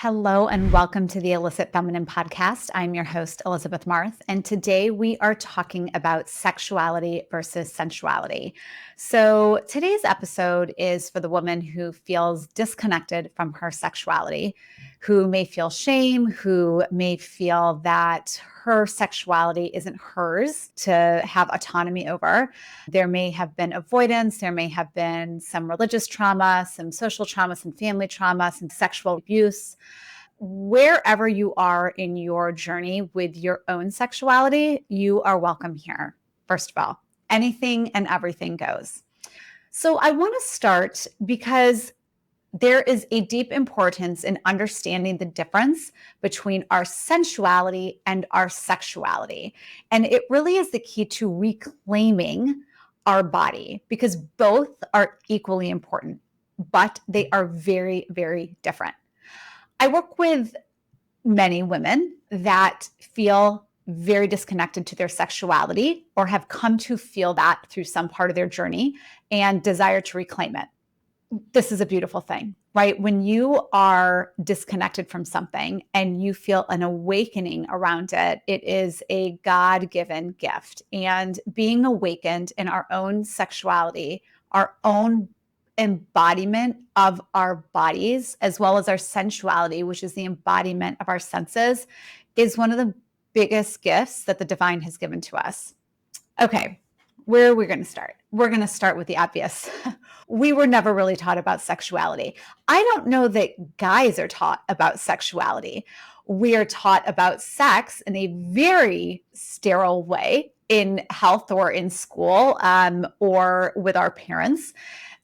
Hello and welcome to the Illicit Feminine Podcast. I'm your host, Elizabeth Marth, and today we are talking about sexuality versus sensuality. So today's episode is for the woman who feels disconnected from her sexuality, who may feel shame, who may feel that her sexuality isn't hers to have autonomy over. There may have been avoidance, there may have been some religious trauma, some social trauma, some family trauma, some sexual abuse. Wherever you are in your journey with your own sexuality, you are welcome here. First of all, anything and everything goes. So I want to start because there is a deep importance in understanding the difference between our sensuality and our sexuality. And it really is the key to reclaiming our body because both are equally important, but they are very, very different. I work with many women that feel very disconnected to their sexuality or have come to feel that through some part of their journey and desire to reclaim it. This is a beautiful thing, right? When you are disconnected from something and you feel an awakening around it, it is a God-given gift. And being awakened in our own sexuality, our own embodiment of our bodies, as well as our sensuality, which is the embodiment of our senses, is one of the biggest gifts that the divine has given to us. Okay, where are we going to start? We're going to start with the obvious. We were never really taught about sexuality. I don't know that guys are taught about sexuality. We are taught about sex in a very sterile way in health or in school or with our parents.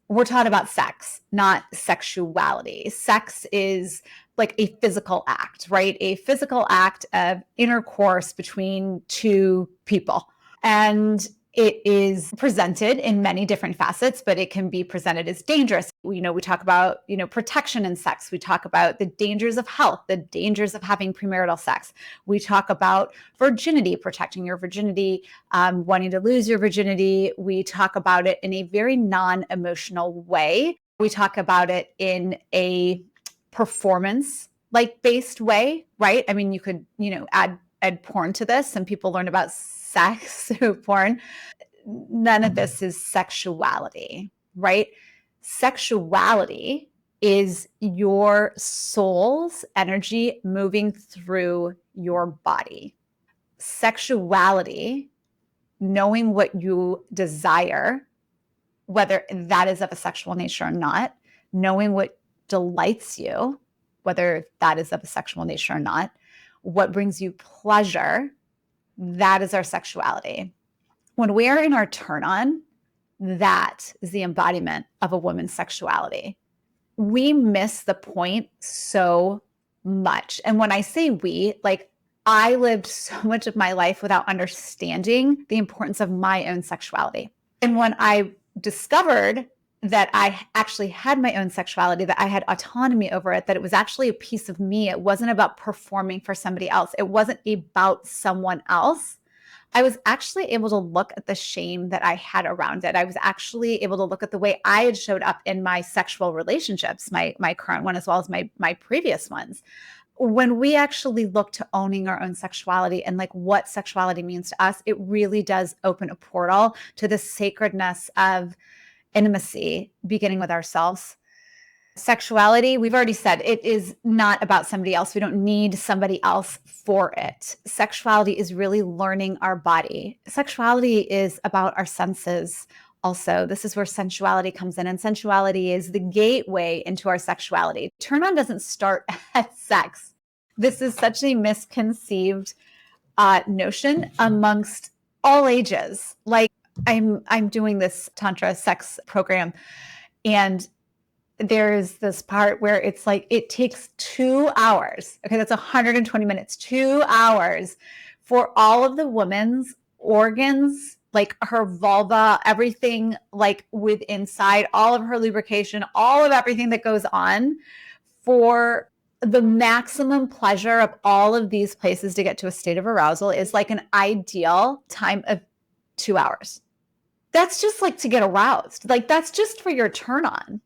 We're taught about sex, not sexuality. Sex is like a physical act, right? A physical act of intercourse between two people. And it is presented in many different facets, but it can be presented as dangerous. We talk about, protection in sex. We talk about the dangers of health, the dangers of having premarital sex. We talk about virginity, protecting your virginity, wanting to lose your virginity. We talk about it in a very non-emotional way. We talk about it in a performance-like based way, right? I mean, you could, add porn to this and people learn about sex through porn. None of this is sexuality, right? Sexuality is your soul's energy moving through your body. Sexuality, knowing what you desire, whether that is of a sexual nature or not, knowing what delights you, whether that is of a sexual nature or not, what brings you pleasure, that is our sexuality. When we are in our turn on, that is the embodiment of a woman's sexuality. We miss the point so much. And when I say we, like I lived so much of my life without understanding the importance of my own sexuality. And when I discovered that I actually had my own sexuality, that I had autonomy over it, that it was actually a piece of me. It wasn't about performing for somebody else. It wasn't about someone else. I was actually able to look at the shame that I had around it. I was actually able to look at the way I had showed up in my sexual relationships, my current one, as well as my previous ones. When we actually look to owning our own sexuality and like what sexuality means to us, it really does open a portal to the sacredness of intimacy, beginning with ourselves. Sexuality, we've already said, it is not about somebody else. We don't need somebody else for it. Sexuality is really learning our body. Sexuality is about our senses also. This is where sensuality comes in, and sensuality is the gateway into our sexuality. Turn on doesn't start at sex. This is such a misconceived notion amongst all ages. Like I'm doing this Tantra sex program, and there's this part where it's like it takes 2 hours. Okay, that's 120 minutes, 2 hours for all of the woman's organs, like her vulva, everything like with inside, all of her lubrication, all of everything that goes on for the maximum pleasure of all of these places to get to a state of arousal is like an ideal time of 2 hours. That's just like to get aroused. Like that's just for your turn on.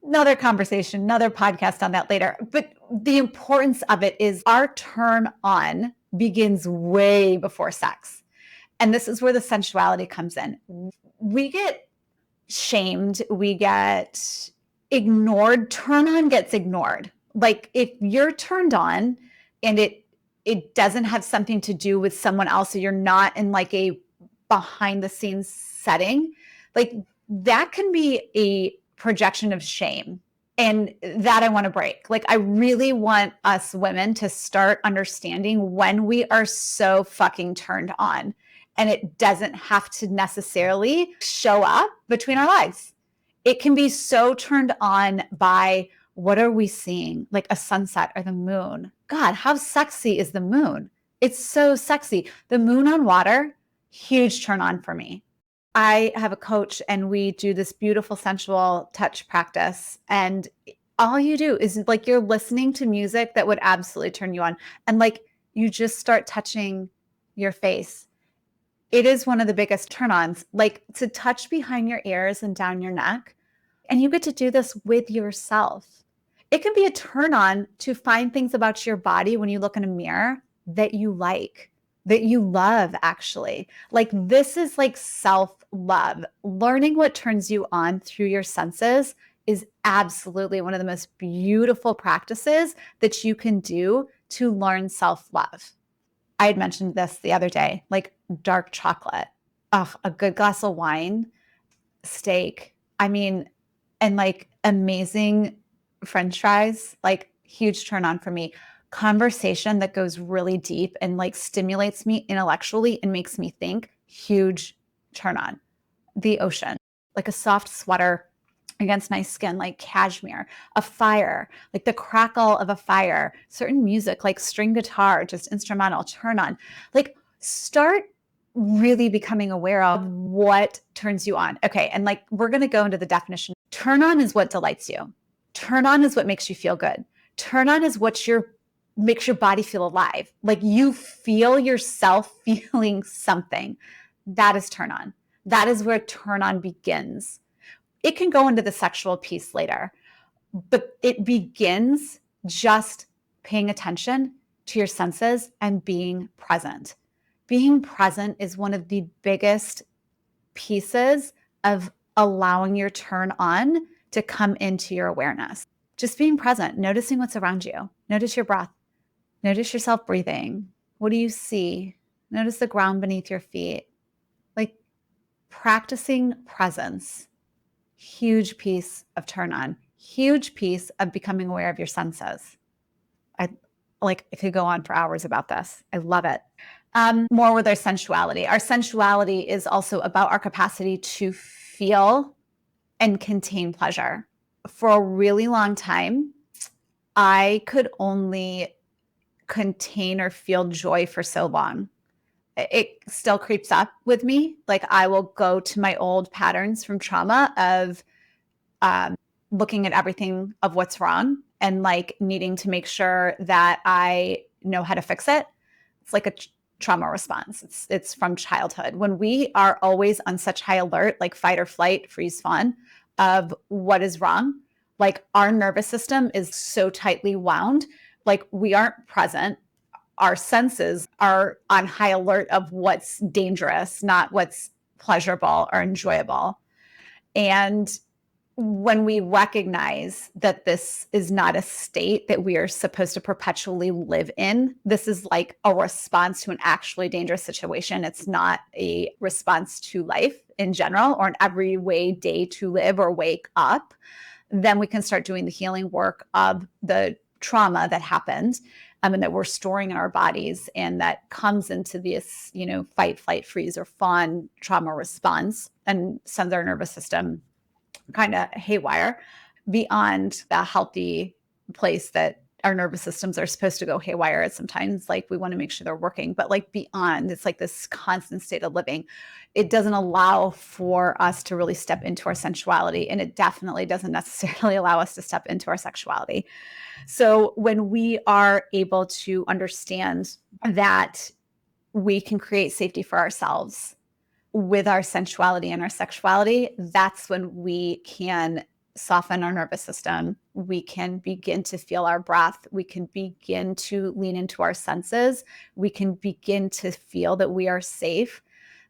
Another conversation, another podcast on that later. But the importance of it is our turn on begins way before sex. And this is where the sensuality comes in. We get shamed, we get ignored. Turn on gets ignored. Like if you're turned on and it doesn't have something to do with someone else, so you're not in like a behind the scenes setting, like that can be a projection of shame. And that I want to break. Like, I really want us women to start understanding when we are so fucking turned on. And it doesn't have to necessarily show up between our legs. It can be so turned on by what are we seeing? Like a sunset or the moon. God, how sexy is the moon? It's so sexy. The moon on water, huge turn on for me. I have a coach and we do this beautiful sensual touch practice. And all you do is like you're listening to music that would absolutely turn you on. And like you just start touching your face. It is one of the biggest turn-ons, like to touch behind your ears and down your neck. And you get to do this with yourself. It can be a turn-on to find things about your body when you look in a mirror that you like, that you love, actually. Like this is like self-love. Learning what turns you on through your senses is absolutely one of the most beautiful practices that you can do to learn self-love. I had mentioned this the other day, like dark chocolate, a good glass of wine, steak. I mean, and like amazing French fries, like huge turn on for me. Conversation that goes really deep and like stimulates me intellectually and makes me think, huge turn on. The ocean, like a soft sweater against my skin, like cashmere, a fire, like the crackle of a fire, certain music, like string guitar, just instrumental, turn on. Like start really becoming aware of what turns you on. Okay. And like, we're going to go into the definition. Turn on is what delights you. Turn on is what makes you feel good. Turn on is what makes your body feel alive. Like you feel yourself feeling something. That is turn on. That is where turn on begins. It can go into the sexual piece later, but it begins just paying attention to your senses and being present. Being present is one of the biggest pieces of allowing your turn on to come into your awareness. Just being present, noticing what's around you. Notice your breath. Notice yourself breathing. What do you see? Notice the ground beneath your feet. Like practicing presence. Huge piece of turn on, huge piece of becoming aware of your senses. I could go on for hours about this. I love it. More with our sensuality. Our sensuality is also about our capacity to feel and contain pleasure. For a really long time, I could only contain or feel joy for so long. It still creeps up with me. Like I will go to my old patterns from trauma of looking at everything of what's wrong and like needing to make sure that I know how to fix it. It's like a trauma response. It's from childhood. When we are always on such high alert, like fight or flight, freeze, fawn, of what is wrong, like our nervous system is so tightly wound, like we aren't present. Our senses are on high alert of what's dangerous, not what's pleasurable or enjoyable. And when we recognize that this is not a state that we are supposed to perpetually live in, this is like a response to an actually dangerous situation. It's not a response to life in general or an every day to live or wake up. Then we can start doing the healing work of the trauma that happened and that we're storing in our bodies and that comes into this, fight, flight, freeze, or fawn trauma response and sends our nervous system kind of haywire beyond the healthy place that our nervous systems are supposed to go haywire. It's sometimes like we want to make sure they're working, but like beyond, it's like this constant state of living. It doesn't allow for us to really step into our sensuality, and it definitely doesn't necessarily allow us to step into our sexuality. So when we are able to understand that we can create safety for ourselves with our sensuality and our sexuality, that's when we can soften our nervous system. We can begin to feel our breath. We can begin to lean into our senses. We can begin to feel that we are safe,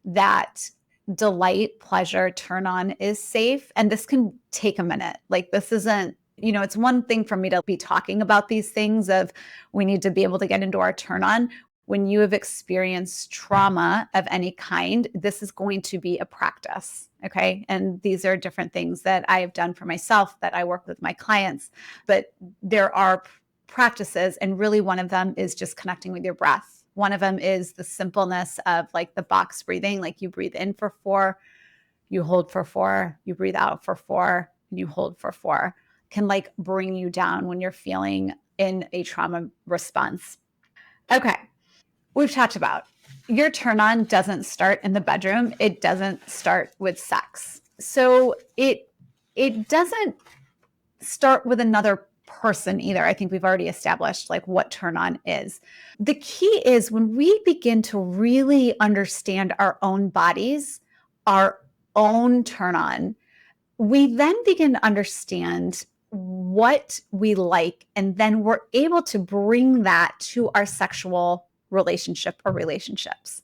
that delight, pleasure, turn on is safe. And this can take a minute. Like, this isn't, it's one thing for me to be talking about these things of we need to be able to get into our turn on. When you have experienced trauma of any kind, this is going to be a practice. Okay. And these are different things that I have done for myself, that I work with my clients, but there are practices. And really, one of them is just connecting with your breath. One of them is the simpleness of like the box breathing, like you breathe in for 4, you hold for 4, you breathe out for 4, and you hold for 4, can like bring you down when you're feeling in a trauma response. Okay. We've talked about your turn on doesn't start in the bedroom. It doesn't start with sex. So it doesn't start with another person either. I think we've already established like what turn on is. The key is when we begin to really understand our own bodies, our own turn on, we then begin to understand what we like, and then we're able to bring that to our sexual relationship or relationships.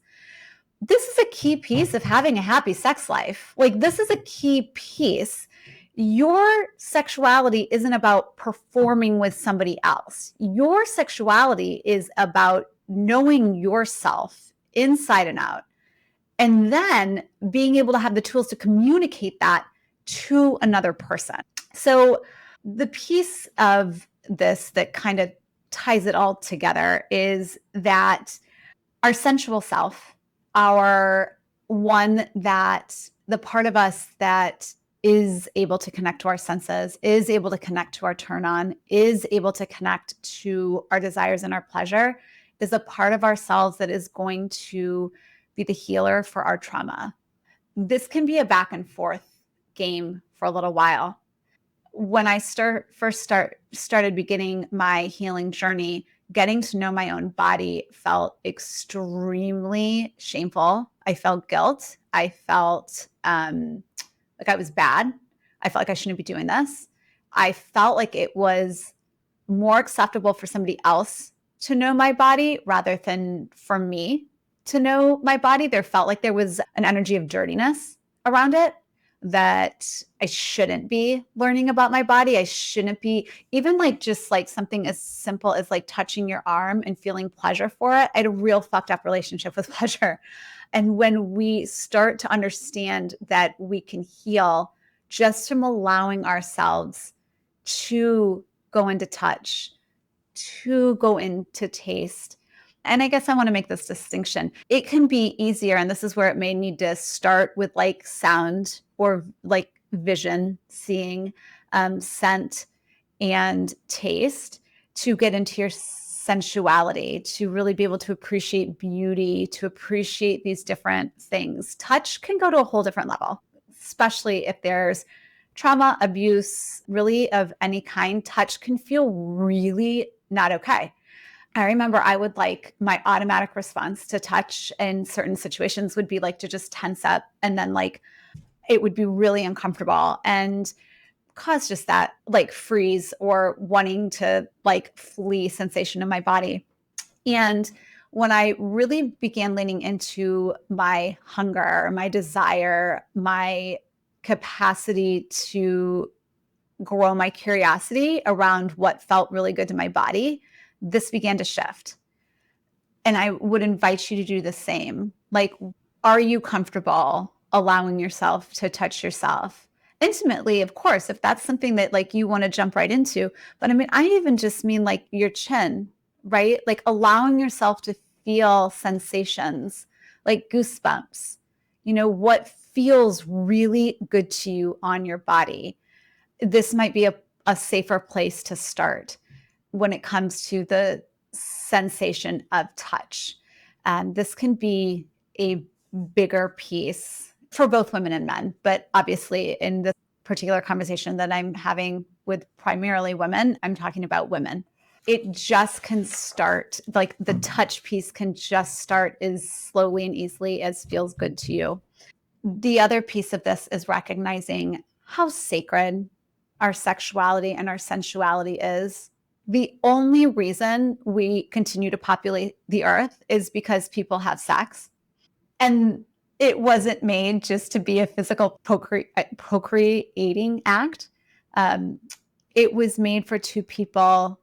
This is a key piece of having a happy sex life. Like, this is a key piece. Your sexuality isn't about performing with somebody else. Your sexuality is about knowing yourself inside and out, and then being able to have the tools to communicate that to another person. So the piece of this that kind of ties it all together is that our sensual self, our one that the part of us that is able to connect to our senses, is able to connect to our turn on, is able to connect to our desires and our pleasure, is a part of ourselves that is going to be the healer for our trauma. This can be a back and forth game for a little while. When I started beginning my healing journey, getting to know my own body felt extremely shameful. I felt guilt. I felt like I was bad. I felt like I shouldn't be doing this. I felt like it was more acceptable for somebody else to know my body rather than for me to know my body. There felt like there was an energy of dirtiness around it, that I shouldn't be learning about my body. I shouldn't be, even like just like something as simple as like touching your arm and feeling pleasure for it. I had a real fucked up relationship with pleasure. And when we start to understand that we can heal just from allowing ourselves to go into touch, to go into taste. And I guess I want to make this distinction. It can be easier, and this is where it may need to start with like sound or like vision, seeing, scent, and taste, to get into your sensuality, to really be able to appreciate beauty, to appreciate these different things. Touch can go to a whole different level, especially if there's trauma, abuse, really of any kind. Touch can feel really not okay. I remember I would like my automatic response to touch in certain situations would be like to just tense up, and then like it would be really uncomfortable and cause just that like freeze or wanting to like flee sensation in my body. And when I really began leaning into my hunger, my desire, my capacity to grow my curiosity around what felt really good to my body, this began to shift. And I would invite you to do the same. Like, are you comfortable allowing yourself to touch yourself intimately? Of course, if that's something that like you want to jump right into. But I mean, I even just mean like your chin, right? Like allowing yourself to feel sensations like goosebumps, what feels really good to you on your body. This might be a safer place to start when it comes to the sensation of touch. This can be a bigger piece for both women and men, but obviously in this particular conversation that I'm having with primarily women, I'm talking about women. It just can start, like the touch piece can just start as slowly and easily as feels good to you. The other piece of this is recognizing how sacred our sexuality and our sensuality is, the only reason we continue to populate the earth is because people have sex. And it wasn't made just to be a physical procreating act. Um, it was made for two people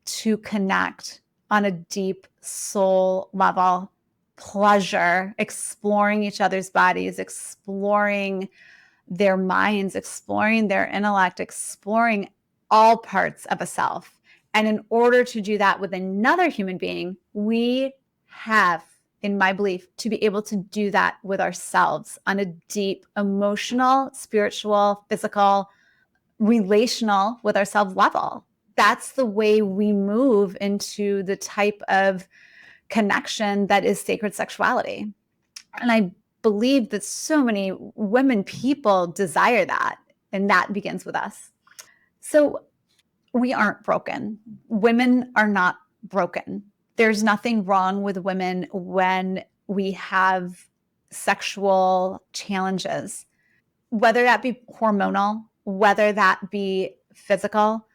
to connect on a deep soul level, pleasure, exploring each other's bodies, exploring their minds, exploring their intellect, exploring all parts of a self. And in order to do that with another human being, we have, in my belief, to be able to do that with ourselves on a deep emotional, spiritual, physical, relational with ourselves level. That's the way we move into the type of connection that is sacred sexuality. And I believe that so many women people desire that, and that begins with us. So we aren't broken. Women are not broken. There's nothing wrong with women when we have sexual challenges, whether that be hormonal, whether that be physical.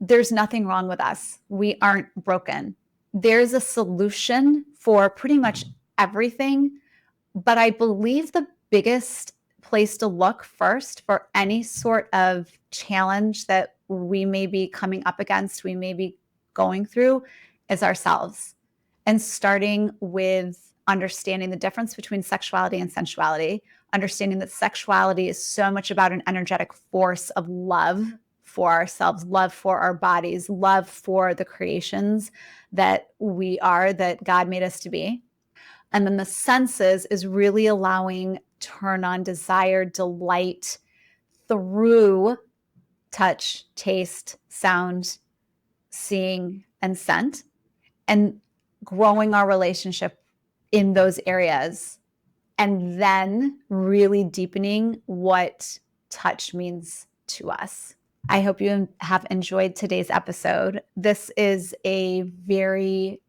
There's nothing wrong with us. We aren't broken. There's a solution for pretty much everything. But I believe the biggest place to look first for any sort of challenge that we may be coming up against, we may be going through, is ourselves. And starting with understanding the difference between sexuality and sensuality, understanding that sexuality is so much about an energetic force of love for ourselves, love for our bodies, love for the creations that we are, that God made us to be. And then the senses is really allowing turn on desire, delight through touch, taste, sound, seeing, and scent, and growing our relationship in those areas. And then really deepening what touch means to us. I hope you have enjoyed today's episode. This is a very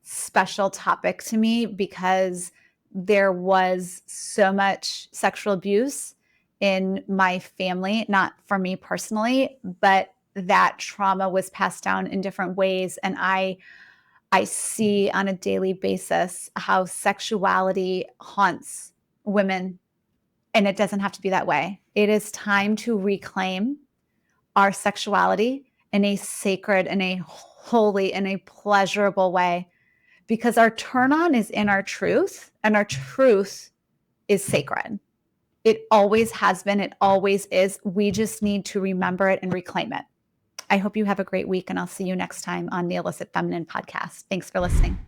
special topic to me because there was so much sexual abuse in my family, not for me personally, but that trauma was passed down in different ways. And I see on a daily basis how sexuality haunts women, and it doesn't have to be that way. It is time to reclaim our sexuality in a sacred, in a holy, in a pleasurable way, because our turn on is in our truth, and our truth is sacred. It always has been. It always is. We just need to remember it and reclaim it. I hope you have a great week, and I'll see you next time on the Illicit Feminine Podcast. Thanks for listening.